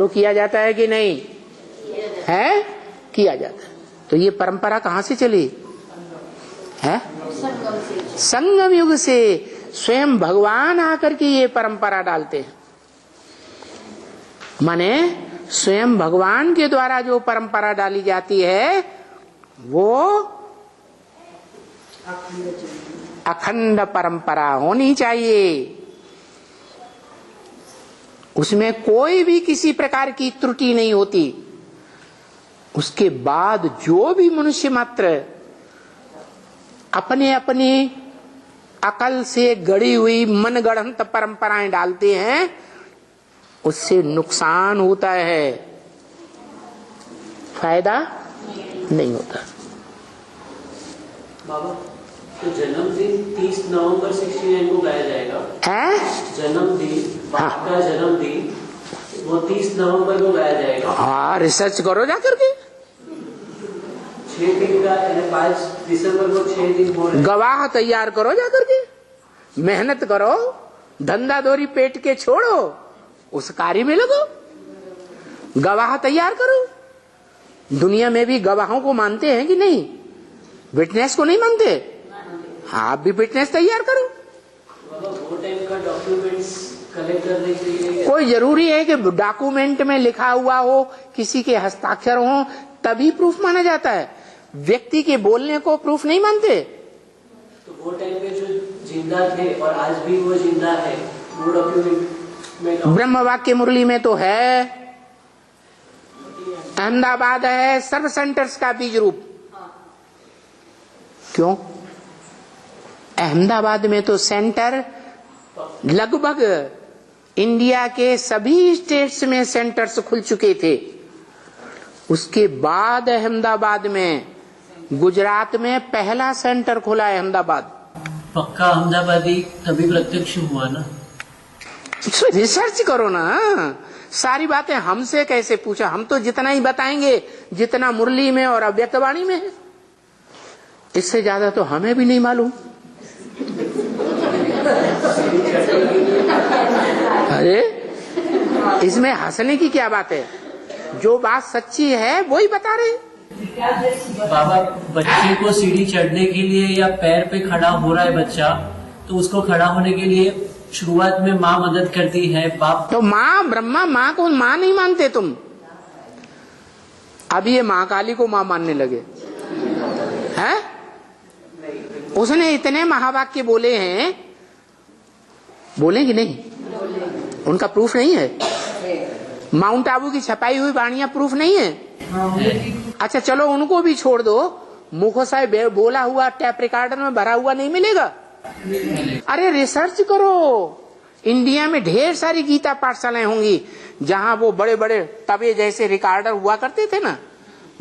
तो किया जाता है कि नहीं है? किया जाता है। तो ये परंपरा कहाँ से चली है? संगम युग से। स्वयं भगवान आकर के ये परंपरा डालते हैं। माने स्वयं भगवान के द्वारा जो परंपरा डाली जाती है वो अखंड परंपरा होनी चाहिए। उसमें कोई भी किसी प्रकार की त्रुटि नहीं होती। उसके बाद जो भी मनुष्य मात्र अपने अपने अकल से गढ़ी हुई मनगढ़ंत परंपराएं डालते हैं, उससे नुकसान होता है, फायदा नहीं होता। बाबा, तो जन्मदिन 30 नवंबर 69 को गाया जाएगा है? जन्मदिन, बाप का जन्मदिन वो 30 नवंबर को गाया जाएगा। हाँ, रिसर्च करो जाकर के। 6 दिन का 5 दिसंबर को 6 दिन हो रहे। गवाह तैयार करो जाकर के, मेहनत करो, धंधा दोरी पेट के छोड़ो, उस कार्य में लगो, गवाह तैयार करो। दुनिया में भी गवाहों को मानते हैं कि नहीं? विटनेस को नहीं मानते? आप भी विटनेस तैयार करो। वो टाइम का डॉक्यूमेंट्स कलेक्ट करने के लिए कोई जरूरी है कि डॉक्यूमेंट में लिखा हुआ हो, किसी के हस्ताक्षर हो, तभी प्रूफ माना जाता है। व्यक्ति के बोलने को प्रूफ नहीं मानते। तो वो टाइम पे जो जिंदा थे और आज भी वो जिंदा है, वो डॉक्यूमेंट में ब्रह्म वाक्य मुरली में तो है। अहमदाबाद है सर्व सेंटर्स का बीज रूप। क्यों? अहमदाबाद में तो सेंटर लगभग इंडिया के सभी स्टेट्स में सेंटर्स खुल चुके थे। उसके बाद अहमदाबाद में, गुजरात में पहला सेंटर खुला है अहमदाबाद। पक्का अहमदाबादी तभी प्रत्यक्ष हुआ ना। रिसर्च करो ना। सारी बातें हमसे कैसे पूछा? हम तो जितना ही बताएंगे जितना मुरली में और अव्यक्तवाणी में है। इससे ज्यादा तो हमें भी नहीं मालूम। अरे इसमें हंसने की क्या बात है? जो बात सच्ची है वही बता रहे। बाबा, बच्चे को सीढ़ी चढ़ने के लिए या पैर पे खड़ा हो रहा है बच्चा, तो उसको खड़ा होने के लिए शुरुआत में माँ मदद करती है, बाप। तो माँ ब्रह्मा, माँ को माँ नहीं मानते तुम। अब ये माँ काली को माँ मानने लगे हैं? उसने इतने महावाक्य बोले हैं, बोले कि नहीं? उनका प्रूफ नहीं है? माउंट आबू की छपाई हुई वाणियां प्रूफ नहीं है? अच्छा चलो उनको भी छोड़ दो। मुखो साहब बोला हुआ टेप रिकॉर्डर में भरा हुआ नहीं मिलेगा? अरे रिसर्च करो। इंडिया में ढेर सारी गीता पाठशालाएं होंगी जहां वो बड़े बड़े तवे जैसे रिकॉर्डर हुआ करते थे ना,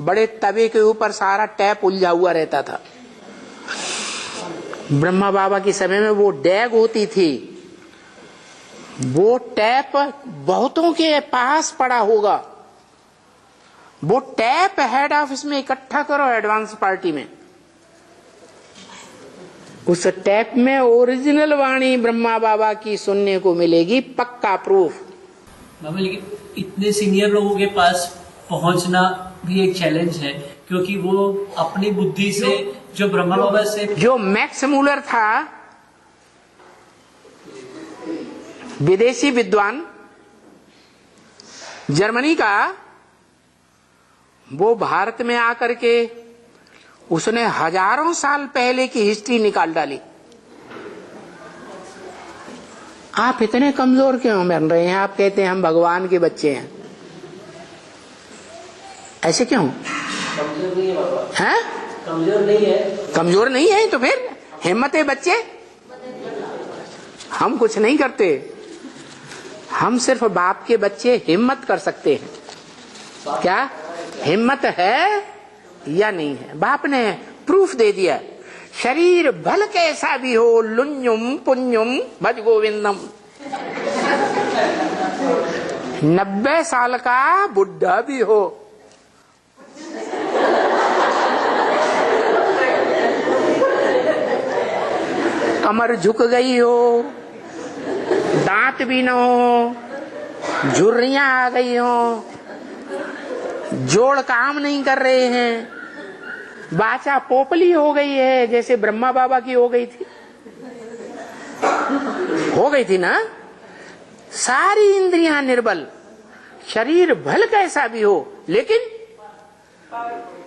बड़े तवे के ऊपर सारा टैप उलझा हुआ रहता था। ब्रह्मा बाबा के समय में वो डैग होती थी। वो टैप बहुतों के पास पड़ा होगा। वो टैप हेड ऑफिस में इकट्ठा करो एडवांस पार्टी में। उस टैप में ओरिजिनल वाणी ब्रह्मा बाबा की सुनने को मिलेगी, पक्का प्रूफ। बाबा, लेकिन इतने सीनियर लोगों के पास पहुंचना भी एक चैलेंज है, क्योंकि वो अपनी बुद्धि से जो ब्रह्मा बाबा से, जो मैक्स मूलर था विदेशी विद्वान जर्मनी का, वो भारत में आकर के उसने हजारों साल पहले की हिस्ट्री निकाल डाली। आप इतने कमजोर क्यों बन रहे हैं? आप कहते हैं हम भगवान के बच्चे हैं, ऐसे क्यों? कमजोर नहीं है बाबा। हैं? कमजोर नहीं है। कमजोर नहीं है तो फिर हिम्मत है बच्चे। हम कुछ नहीं करते, हम सिर्फ बाप के बच्चे हिम्मत कर सकते हैं। क्या हिम्मत है या नहीं है? बाप ने प्रूफ दे दिया। शरीर भल कैसा भी हो, लुन्युम पुण्युम भज गोविंदम। 90 साल का बुढ़ा भी हो, कमर झुक गई हो, दांत भी न हो, झुर्रियां आ गई हो, जोड़ काम नहीं कर रहे हैं, वाचा पोपली हो गई है, जैसे ब्रह्मा बाबा की हो गई थी ना। सारी इंद्रियां निर्बल, शरीर भल कैसा भी हो, लेकिन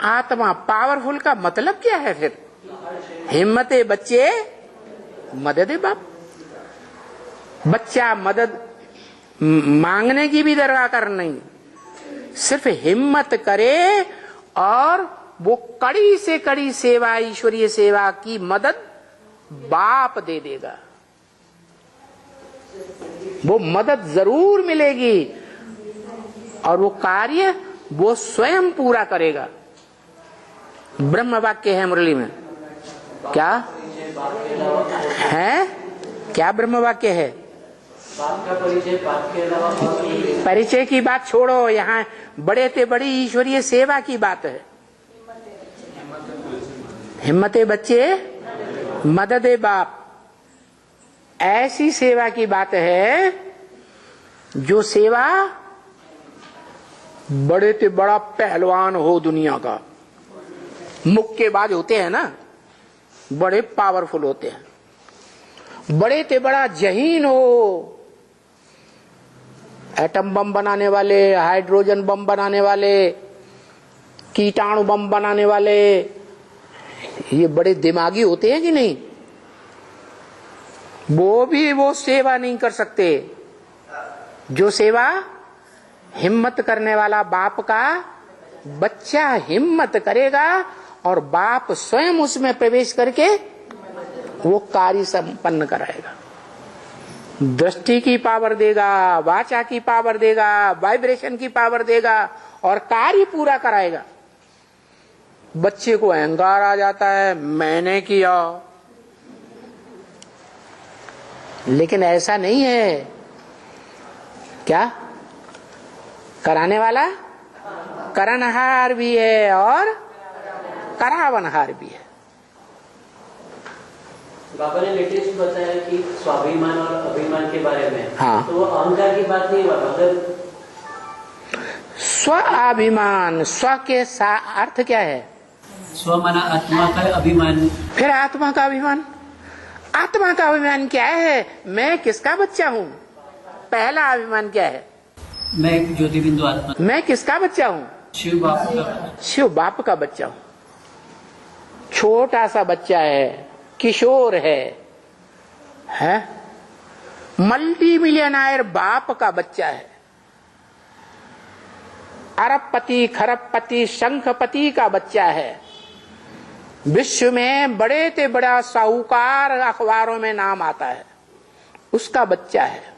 आत्मा पावरफुल का मतलब क्या है फिर? हिम्मते बच्चे मददे बाप। बच्चा मदद मांगने की भी दरकार नहीं, सिर्फ हिम्मत करे और वो कड़ी से कड़ी सेवा, ईश्वरीय सेवा की मदद बाप दे देगा। वो मदद जरूर मिलेगी और वो कार्य वो स्वयं पूरा करेगा। ब्रह्म वाक्य है मुरली में, क्या है? क्या ब्रह्म वाक्य है? बाप का परिचय, बाप के अलावा परिचय की बात छोड़ो, यहाँ बड़े से बड़ी ईश्वरीय सेवा की बात है। हिम्मते बच्चे मददे बाप, ऐसी सेवा की बात है जो सेवा बड़े से बड़ा पहलवान हो दुनिया का, मुक्केबाज होते हैं ना, बड़े पावरफुल होते हैं, बड़े से बड़ा जहीन हो, एटम बम बनाने वाले, हाइड्रोजन बम बनाने वाले, कीटाणु बम बनाने वाले, ये बड़े दिमागी होते हैं कि नहीं? वो भी वो सेवा नहीं कर सकते जो सेवा हिम्मत करने वाला बाप का बच्चा हिम्मत करेगा और बाप स्वयं उसमें प्रवेश करके वो कार्य संपन्न कराएगा। दृष्टि की पावर देगा, वाचा की पावर देगा, वाइब्रेशन की पावर देगा और कार्य पूरा कराएगा। बच्चे को अहंकार आ जाता है, मैंने किया, लेकिन ऐसा नहीं है। क्या कराने वाला करनहार भी है और करावनहार भी है। बाबा ने लेटेस्ट बताया कि स्वाभिमान और अभिमान के बारे में। हाँ, तो वो अहंकार की बात नहीं बाबा। अगर स्वाभिमान, स्व के अर्थ क्या है? स्व माना आत्मा का अभिमान। फिर आत्मा का अभिमान, आत्मा का अभिमान क्या है? मैं किसका बच्चा हूँ? पहला अभिमान क्या है? मैं ज्योतिबिंदु आत्मा। मैं किसका बच्चा हूँ? शिव बाप का। शिव बाप का बच्चा हूँ। छोटा सा बच्चा है, किशोर है? मल्टी मिलियनायर बाप का बच्चा है, अरबपति, खरबपति, शंखपति का बच्चा है, विश्व में बड़े से बड़ा साहूकार अखबारों में नाम आता है, उसका बच्चा है।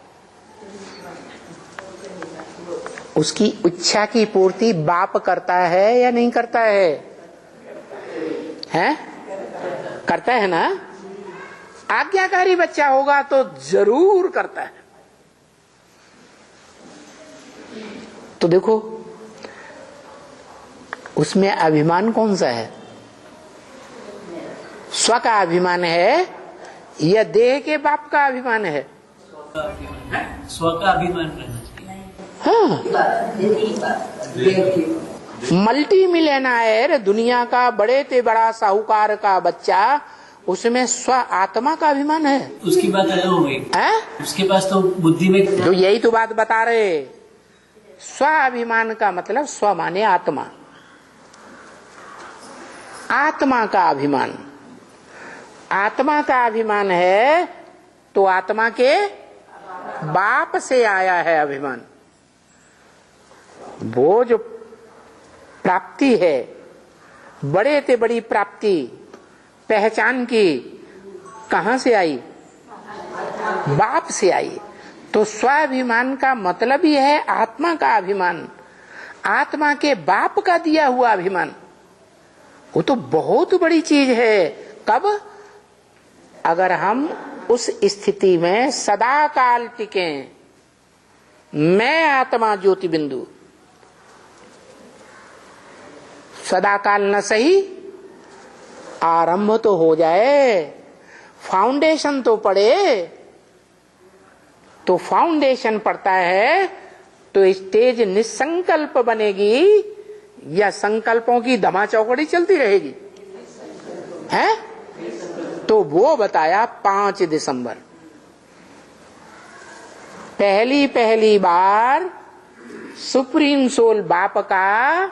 उसकी इच्छा की पूर्ति बाप करता है या नहीं करता है? हैं? करता है ना? आज्ञाकारी बच्चा होगा तो जरूर करता है। तो देखो उसमें अभिमान कौन सा है? स्व का अभिमान है या देह के बाप का अभिमान है? स्व का अभिमान रहना चाहिए। हाँ, मल्टी मिलियनायर दुनिया का बड़े से बड़ा साहूकार का बच्चा, उसमें स्व आत्मा का अभिमान है। उसकी बात अलग हो गई। उसके पास तो बुद्धि में जो यही तो बात बता रहे, स्व अभिमान का मतलब स्व माने आत्मा, आत्मा का अभिमान। आत्मा का अभिमान है तो आत्मा के बाप से आया है अभिमान। वो जो प्राप्ति है, बड़े से बड़ी प्राप्ति पहचान की, कहां से आई? बाप से आई। तो स्वाभिमान का मतलब ही है आत्मा का अभिमान, आत्मा के बाप का दिया हुआ अभिमान। वो तो बहुत बड़ी चीज है। कब? अगर हम उस स्थिति में सदा काल टिके, मैं आत्मा ज्योति बिंदु, सदा काल न सही आरंभ तो हो जाए, फाउंडेशन तो पड़े। तो फाउंडेशन पड़ता है तो स्टेज निसंकल्प बनेगी या संकल्पों की धमा चौकड़ी चलती रहेगी? है? तो वो बताया 5 दिसंबर पहली बार सुप्रीम सोल बाप का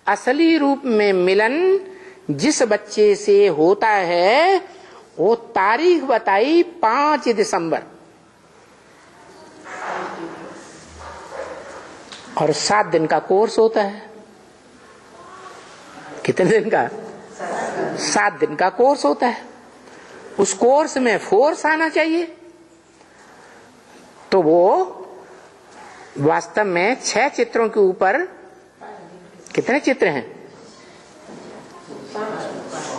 असली रूप में मिलन जिस बच्चे से होता है, वो तारीख बताई 5 दिसंबर। और 7 दिन का कोर्स होता है। कितने दिन का? 7 दिन का कोर्स होता है। उस कोर्स में फोर्स आना चाहिए। तो वो वास्तव में 6 चित्रों के ऊपर कितने चित्र हैं?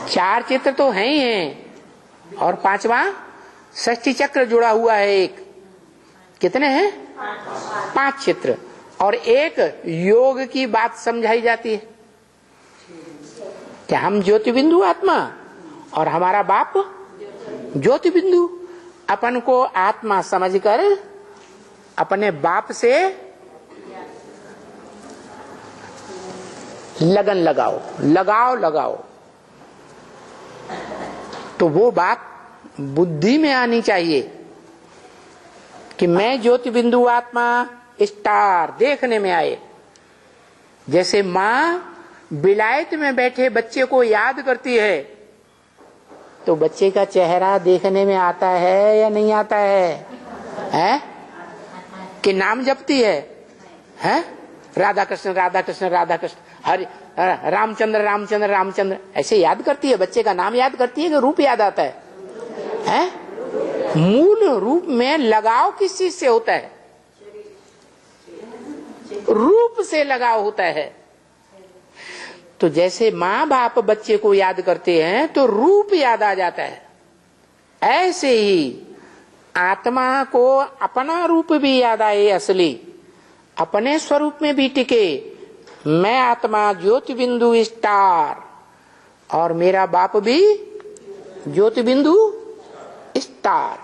4 चित्र तो हैं ही हैं, और 5वां षष्ठी चक्र जुड़ा हुआ है एक। कितने हैं? 5 चित्र, और एक योग की बात समझाई जाती है कि हम ज्योति बिंदु आत्मा और हमारा बाप ज्योति बिंदु। अपन को आत्मा समझकर अपने बाप से लगन लगाओ, लगाओ लगाओ। तो वो बात बुद्धि में आनी चाहिए कि मैं ज्योति बिंदु आत्मा स्टार देखने में आए। जैसे माँ विलायत में बैठे बच्चे को याद करती है, तो बच्चे का चेहरा देखने में आता है या नहीं आता है? हैं? कि नाम जपती है? हैं? राधा कृष्ण राधा कृष्ण राधा कृष्ण, हरि रामचंद्र रामचंद्र रामचंद्र, ऐसे याद करती है? बच्चे का नाम याद करती है कि रूप याद आता है? हैं? मूल रूप में लगाव किस चीज से होता है? रूप से लगाव होता है। तो जैसे माँ बाप बच्चे को याद करते हैं तो रूप याद आ जाता है, ऐसे ही आत्मा को अपना रूप भी याद आए, असली अपने स्वरूप में भी टिके। मैं आत्मा ज्योति बिंदु स्टार और मेरा बाप भी ज्योति बिंदु स्टार।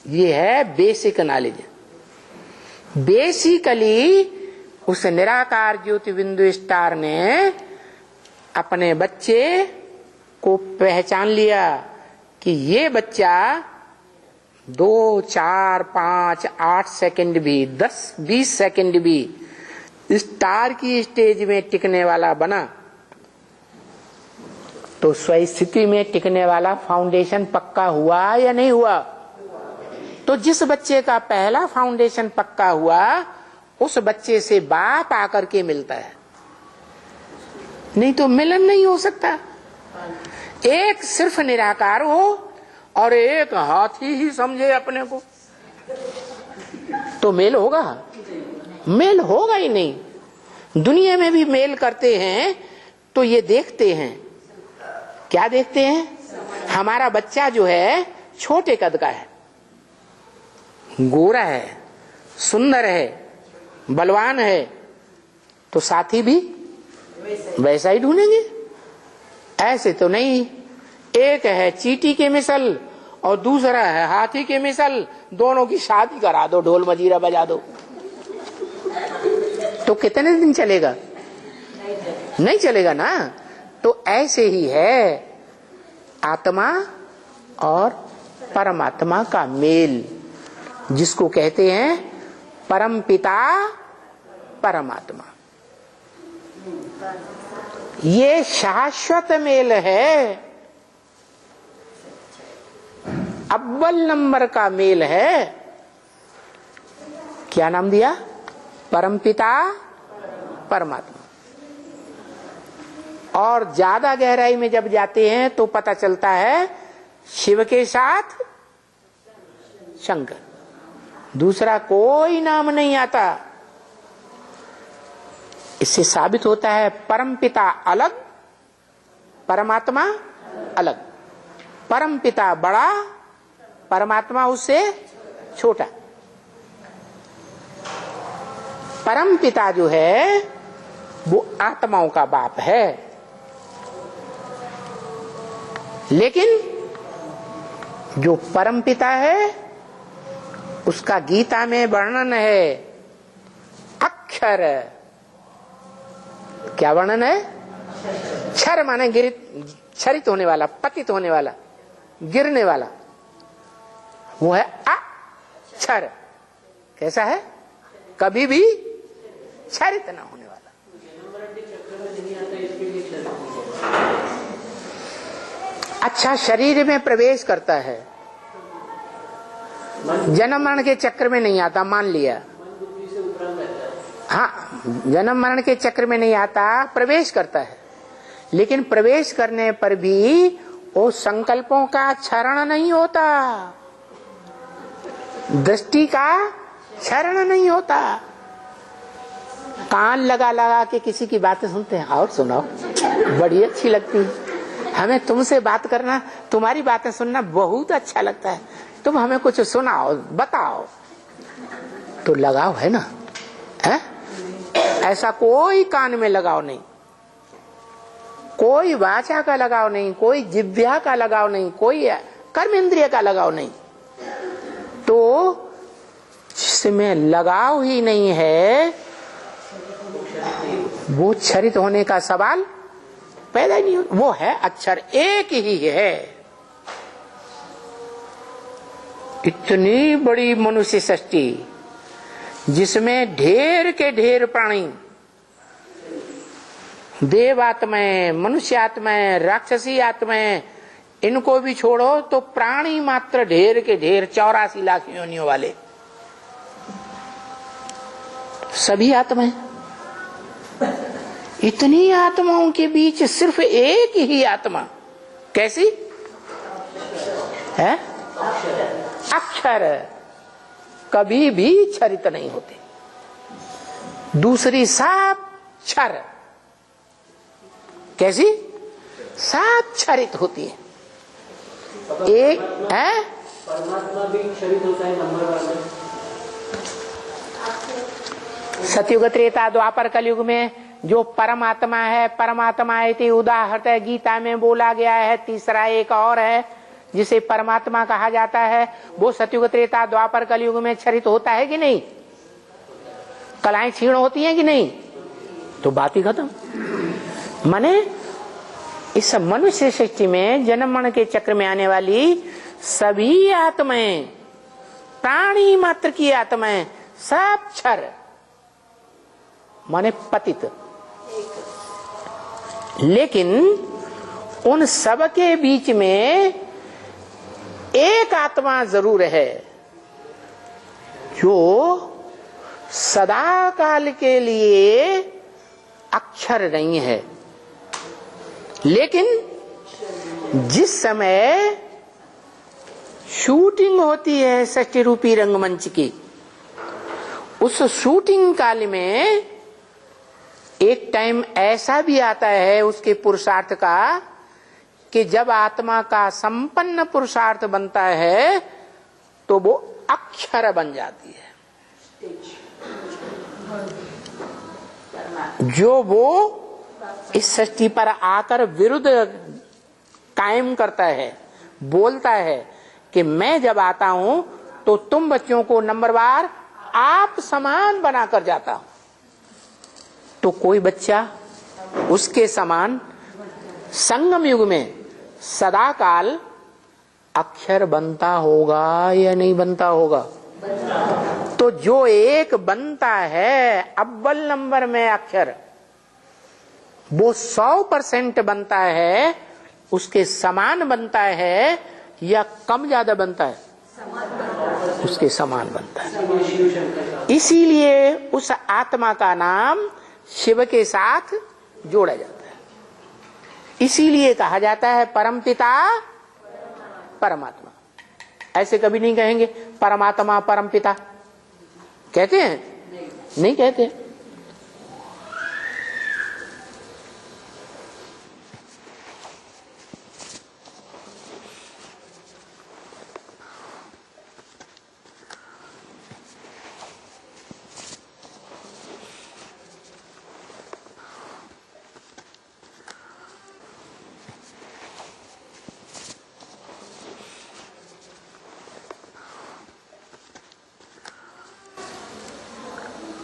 ये है बेसिक नॉलेज। बेसिकली उस निराकार ज्योति बिंदु स्टार ने अपने बच्चे को पहचान लिया कि ये बच्चा 2, 4, 5, 8 सेकंड भी, 10, 20 सेकंड भी स्टार की स्टेज में टिकने वाला बना, तो स्वस्थिति में टिकने वाला फाउंडेशन पक्का हुआ या नहीं हुआ? तो जिस बच्चे का पहला फाउंडेशन पक्का हुआ, उस बच्चे से बाप आकर के मिलता है, नहीं तो मिलन नहीं हो सकता। एक सिर्फ निराकार हो और एक हाथी ही समझे अपने को, तो मेल होगा? मेल होगा ही नहीं। दुनिया में भी मेल करते हैं तो ये देखते हैं, क्या देखते हैं? हमारा बच्चा जो है छोटे कद का है, गोरा है, सुंदर है, बलवान है, तो साथी भी वैसा ही ढूंढेंगे। ऐसे तो नहीं, एक है चींटी के मिसल और दूसरा है हाथी के मिसल, दोनों की शादी करा दो, ढोल मजीरा बजा दो, तो कितने दिन चलेगा? नहीं चलेगा ना। तो ऐसे ही है आत्मा और परमात्मा का मेल, जिसको कहते हैं परम पिता परमात्मा। ये शाश्वत मेल है, अव्वल नंबर का मेल है। क्या नाम दिया? परमपिता परमात्मा। और ज्यादा गहराई में जब जाते हैं तो पता चलता है शिव के साथ शंकर, दूसरा कोई नाम नहीं आता। इससे साबित होता है परमपिता अलग, परमात्मा अलग। परमपिता बड़ा, परमात्मा उससे छोटा। परमपिता जो है वो आत्माओं का बाप है, लेकिन जो परमपिता है उसका गीता में वर्णन है, अक्षर। क्या वर्णन है? क्षर माने क्षरित होने वाला, पतित होने वाला, गिरने वाला, वो है अक्षर। कैसा है? कभी भी क्षरित ना होने वाला। अच्छा, शरीर में प्रवेश करता है, जन्म मरण के चक्र में नहीं आता, मान लिया। हाँ, जन्म मरण के चक्र में नहीं आता, प्रवेश करता है, लेकिन प्रवेश करने पर भी वो संकल्पों का क्षरण नहीं होता, दृष्टि का क्षरण नहीं होता। कान लगा लगा के किसी की बातें सुनते हैं, और सुनाओ, बड़ी अच्छी लगती है हमें तुमसे बात करना, तुम्हारी बातें सुनना बहुत अच्छा लगता है, तुम हमें कुछ सुनाओ, बताओ, तो लगाव है ना, है? ऐसा कोई कान में लगाव नहीं, कोई वाचा का लगाव नहीं, कोई जिह्वा का लगाव नहीं, कोई कर्म इंद्रिय का लगाव नहीं। तो जिसमें लगाव ही नहीं है, वो क्षरित होने का सवाल पैदा ही नहीं हो। वो है अक्षर, एक ही है। इतनी बड़ी मनुष्य सृष्टि जिसमें ढेर के ढेर प्राणी, देव आत्माएं, मनुष्य आत्माएं, राक्षसी आत्माएं, इनको भी छोड़ो तो प्राणी मात्र ढेर के ढेर 84 लाख योनियों वाले सभी आत्माएं। इतनी आत्माओं के बीच सिर्फ एक ही आत्मा, कैसी है? अक्षर, कभी भी क्षरित नहीं होते। दूसरी सब क्षर, कैसी? सब क्षरित होती है। एक है परमात्मा भी क्षरित होता है नंबर 1 में। सतयुग त्रेता द्वापर कलयुग में जो परमात्मा है, परमात्मा इति उदाहरत गीता में बोला गया है। तीसरा एक और है जिसे परमात्मा कहा जाता है, वो सतयुग त्रेता द्वापर कलयुग में क्षरित होता है कि नहीं? कलाएं क्षीण होती हैं कि नहीं? तो बात ही खत्म। माने इस मनुष्य सृष्टि में जन्म मरण के चक्र में आने वाली सभी आत्माएं, प्राणी मात्र की आत्माएं, सब क्षर माने पतित। लेकिन उन सब के बीच में एक आत्मा जरूर है जो सदा काल के लिए अक्षर नहीं है, लेकिन जिस समय शूटिंग होती है सृष्टि रूपी रंगमंच की, उस शूटिंग काल में एक टाइम ऐसा भी आता है उसके पुरुषार्थ का कि जब आत्मा का संपन्न पुरुषार्थ बनता है तो वो अक्षर बन जाती है। जो वो इस सृष्टि पर आकर विरुद्ध कायम करता है, बोलता है कि मैं जब आता हूं तो तुम बच्चों को नंबरवार आप समान बनाकर जाता हूं, तो कोई बच्चा उसके समान संगम युग में सदा काल अक्षर बनता होगा या नहीं बनता होगा? तो जो एक बनता है अव्वल नंबर में अक्षर, वो 100% बनता है, उसके समान बनता है या कम ज्यादा बनता है? उसके समान बनता है। इसीलिए उस आत्मा का नाम शिव के साथ जोड़ा जाता है। इसीलिए कहा जाता है परमपिता परमात्मा। ऐसे कभी नहीं कहेंगे परमात्मा परमपिता, कहते हैं? नहीं कहते।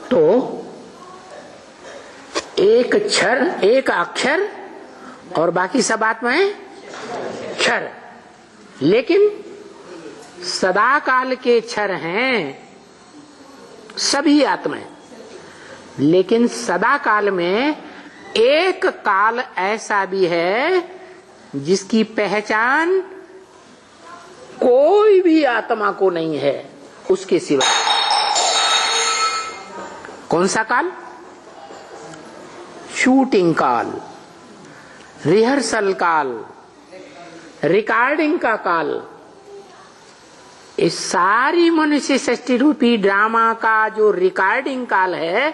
तो एक क्षर, एक अक्षर और बाकी सब आत्माएं क्षर, लेकिन सदा काल के क्षर हैं सभी आत्माएं। लेकिन सदा काल में एक काल ऐसा भी है जिसकी पहचान कोई भी आत्मा को नहीं है उसके सिवा। कौन सा काल? शूटिंग काल, रिहर्सल काल, रिकॉर्डिंग का काल। इस सारी मनुष्य सृष्टि रूपी ड्रामा का जो रिकॉर्डिंग काल है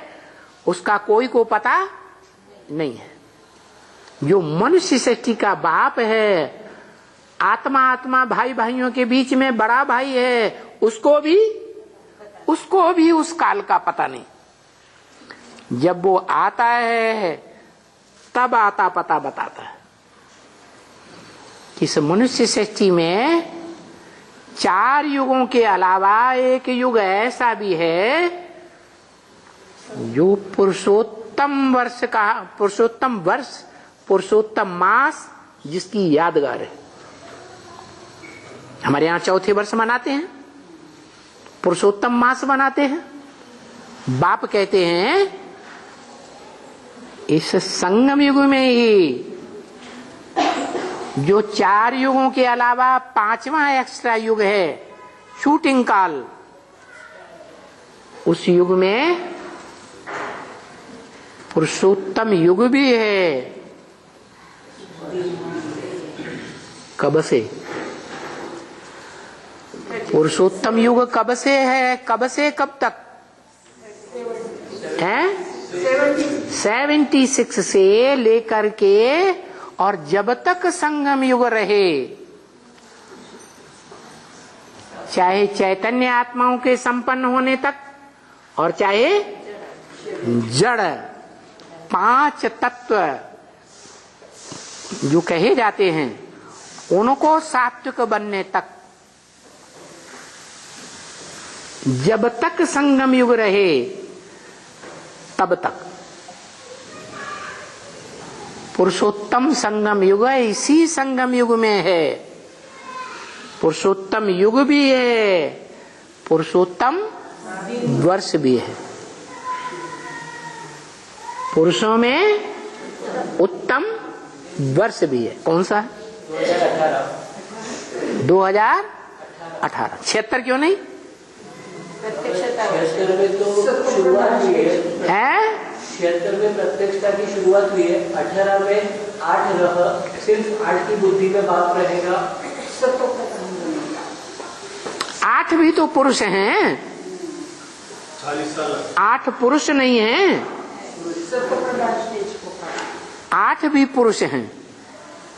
उसका कोई को पता नहीं है। जो मनुष्य सृष्टि का बाप है, आत्मा आत्मा भाई भाइयों के बीच में बड़ा भाई है, उसको भी उस काल का पता नहीं। जब वो आता है तब आता पता बताता है। इस मनुष्य सृष्टि में 4 युगों के अलावा एक युग ऐसा भी है जो पुरुषोत्तम वर्ष, पुरुषोत्तम मास जिसकी यादगार है। हमारे यहाँ चौथे वर्ष मनाते हैं, पुरुषोत्तम मास मनाते हैं। बाप कहते हैं इस संगम युग में ही जो 4 युगों के अलावा 5वां एक्स्ट्रा युग है शूटिंग काल, उस युग में पुरुषोत्तम युग भी है। कब से? पुरुषोत्तम युग कब से है? कब से कब तक है? 76 से लेकर के और जब तक संगम युग रहे, चाहे चैतन्य आत्माओं के संपन्न होने तक और चाहे जड़ 5 तत्व जो कहे जाते हैं उनको सात्विक बनने तक, जब तक संगम युग रहे तब तक पुरुषोत्तम संगम युग है। इसी संगम युग में है पुरुषोत्तम युग भी है, पुरुषोत्तम वर्ष भी है। पुरुषों में उत्तम वर्ष भी है। कौन सा? 2018। 76 क्यों नहीं में तो शुरुआत हुई है? 76 में प्रत्यक्षता की शुरुआत हुई है। 18 में 8 रह, सिर्फ 8 की बुद्धि में बाप रहेगा। 8 भी तो पुरुष हैं, 8 पुरुष नहीं हैं, 8 भी पुरुष हैं,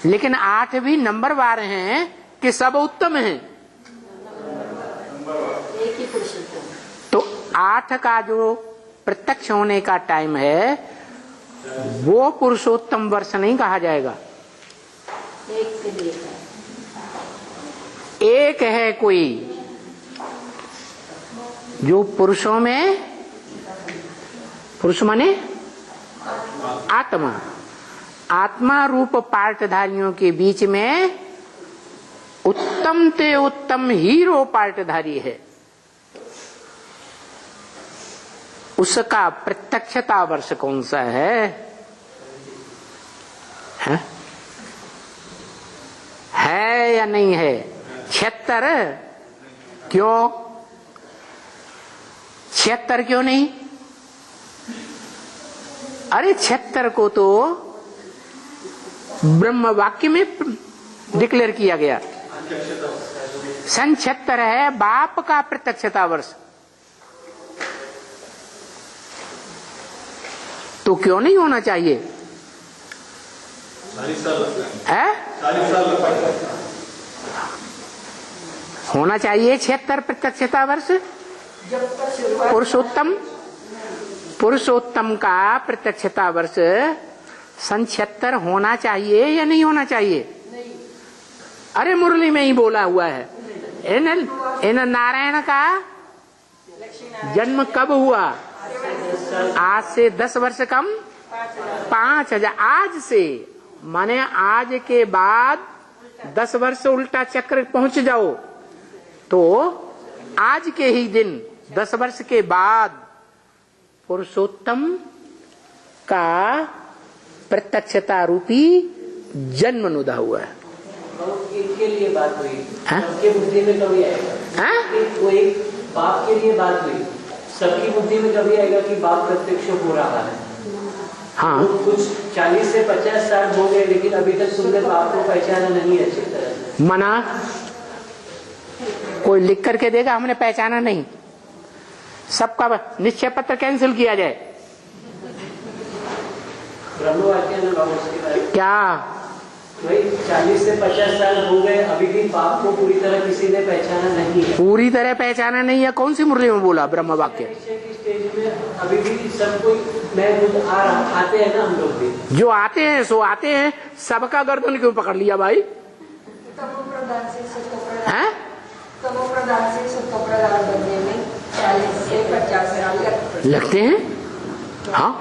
लेकिन 8 भी नंबरवार हैं कि सब उत्तम हैं। तो 8 का जो प्रत्यक्ष होने का टाइम है वो पुरुषोत्तम वर्ष नहीं कहा जाएगा। एक है कोई जो पुरुषों में, पुरुष माने आत्मा, आत्मा रूप पार्टधारियों के बीच में उत्तम ते उत्तम हीरो पार्टधारी है। उसका प्रत्यक्षता वर्ष कौन सा है? है या नहीं है? 76। क्यों 76 क्यों नहीं? अरे 76 को तो ब्रह्म वाक्य में डिक्लेयर किया गया। सन 76 है बाप का प्रत्यक्षता वर्ष। तो क्यों नहीं होना चाहिए? 40 साल है? 40 साल होना चाहिए 76 प्रत्यक्षता वर्ष। पुरुषोत्तम का प्रत्यक्षता वर्ष सन 76 होना चाहिए या नहीं होना चाहिए? अरे मुरली में ही बोला हुआ है। इन नारायण का जन्म कब हुआ? आज से 10 वर्ष कम 5,000 आज से, माने आज के बाद 10 वर्ष उल्टा चक्र पहुंच जाओ तो आज के ही दिन 10 वर्ष के बाद पुरुषोत्तम का प्रत्यक्षता रूपी जन्म नुदा हुआ है। इनके लिए बात हुई, सबके बुद्धि में कभी आएगा, वो एक बाप के लिए बात हुई, सबकी बुद्धि में कभी आएगा कि बाप प्रत्यक्ष हो रहा है। हाँ, तो कुछ 40 से 50 साल हो गए लेकिन अभी तक तुमने बाप को पहचाना नहीं अच्छी तरह। मना कोई लिख करके देगा, हमने पहचाना नहीं, सबका निश्चय पत्र कैंसिल किया जाए। क्या वही 40 से 50 साल हो गए अभी भी बाप को पूरी तरह किसी ने पहचाना नहीं है। पूरी तरह पहचाना नहीं है? कौन सी मुरली में बोला ब्रह्म वाक्य? स्टेज में अभी भी सब कोई मैं खुद आते हैं ना, हम लोग भी जो आते हैं सो आते हैं, सबका गर्दन क्यों पकड़ लिया भाई? तमोप्रधान से सत्वप्रधान, हैं? तमोप्रधान से सत्वप्रधान बनने में 40 से 50 साल लगते हैं। हाँ,